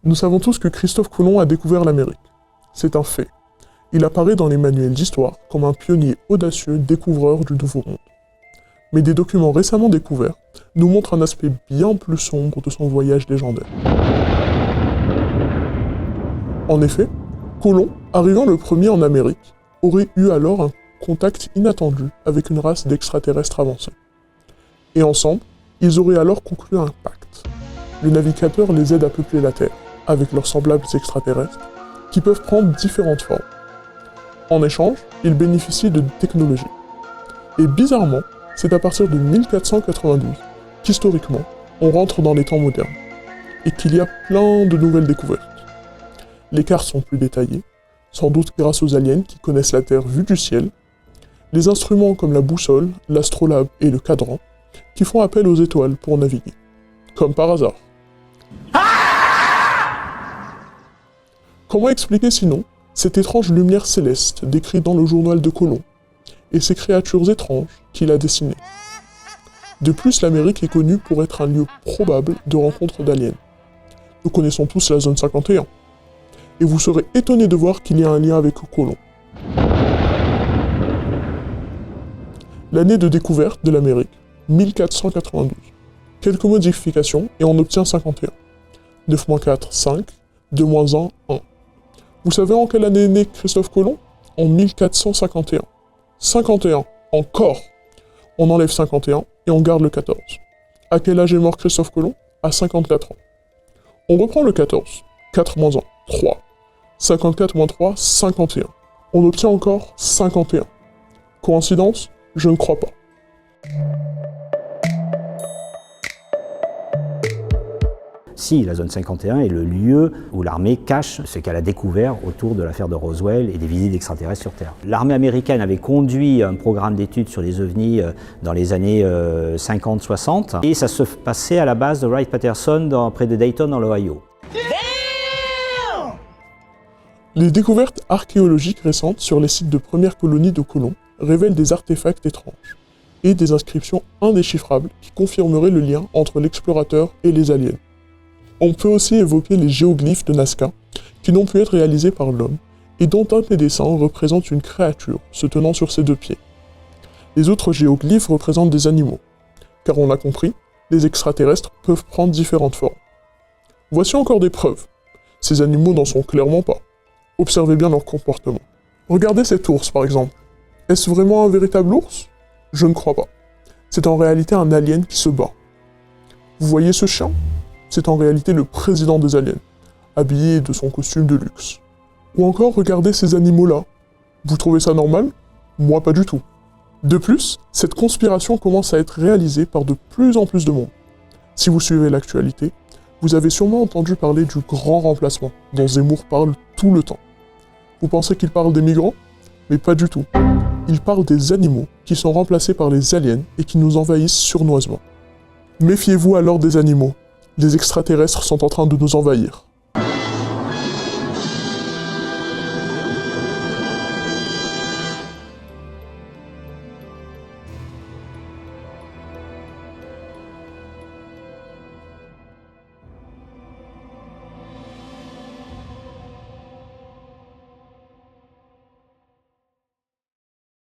Nous savons tous que Christophe Colomb a découvert l'Amérique. C'est un fait. Il apparaît dans les manuels d'histoire comme un pionnier audacieux découvreur du Nouveau Monde. Mais des documents récemment découverts nous montrent un aspect bien plus sombre de son voyage légendaire. En effet, Colomb, arrivant le premier en Amérique, aurait eu alors un contact inattendu avec une race d'extraterrestres avancés. Et ensemble, ils auraient alors conclu un pacte. Les navigateurs les aident à peupler la Terre, avec leurs semblables extraterrestres, qui peuvent prendre différentes formes. En échange, ils bénéficient de technologies. Et bizarrement, c'est à partir de 1492 qu'historiquement, on rentre dans les temps modernes, et qu'il y a plein de nouvelles découvertes. Les cartes sont plus détaillées, sans doute grâce aux aliens qui connaissent la Terre vue du ciel, les instruments comme la boussole, l'astrolabe et le cadran, qui font appel aux étoiles pour naviguer. Comme par hasard. Comment expliquer sinon cette étrange lumière céleste décrite dans le journal de Colomb, et ces créatures étranges qu'il a dessinées? De plus, l'Amérique est connue pour être un lieu probable de rencontre d'aliens. Nous connaissons tous la zone 51. Et vous serez étonné de voir qu'il y a un lien avec Colomb. L'année de découverte de l'Amérique, 1492. Quelques modifications et on obtient 51. 9 moins 4, 5. 2 moins 1, 1. Vous savez en quelle année est né Christophe Colomb? En 1451. 51, encore. On enlève 51 et on garde le 14. À quel âge est mort Christophe Colomb? À 54 ans. On reprend le 14. 4 moins 1, 3. 54 moins 3, 51. On obtient encore 51. Coïncidence? Je ne crois pas. Si, la zone 51 est le lieu où l'armée cache ce qu'elle a découvert autour de l'affaire de Roswell et des visites extraterrestres sur Terre. L'armée américaine avait conduit un programme d'études sur les ovnis dans les années 50-60 et ça se passait à la base de Wright-Patterson près de Dayton dans l'Ohio. Les découvertes archéologiques récentes sur les sites de premières colonies de Colomb révèlent des artefacts étranges et des inscriptions indéchiffrables qui confirmeraient le lien entre l'explorateur et les aliens. On peut aussi évoquer les géoglyphes de Nazca, qui n'ont pu être réalisés par l'homme, et dont un des dessins représente une créature se tenant sur ses 2 pieds. Les autres géoglyphes représentent des animaux, car on l'a compris, les extraterrestres peuvent prendre différentes formes. Voici encore des preuves. Ces animaux n'en sont clairement pas. Observez bien leur comportement. Regardez cet ours par exemple. Est-ce vraiment un véritable ours? Je ne crois pas. C'est en réalité un alien qui se bat. Vous voyez ce chien? C'est en réalité le président des aliens, habillé de son costume de luxe. Ou encore, regardez ces animaux-là. Vous trouvez ça normal? Moi, pas du tout. De plus, cette conspiration commence à être réalisée par de plus en plus de monde. Si vous suivez l'actualité, vous avez sûrement entendu parler du grand remplacement, dont Zemmour parle tout le temps. Vous pensez qu'il parle des migrants? Mais pas du tout. Il parle des animaux qui sont remplacés par les aliens et qui nous envahissent sournoisement. Méfiez-vous alors des animaux. Les extraterrestres sont en train de nous envahir.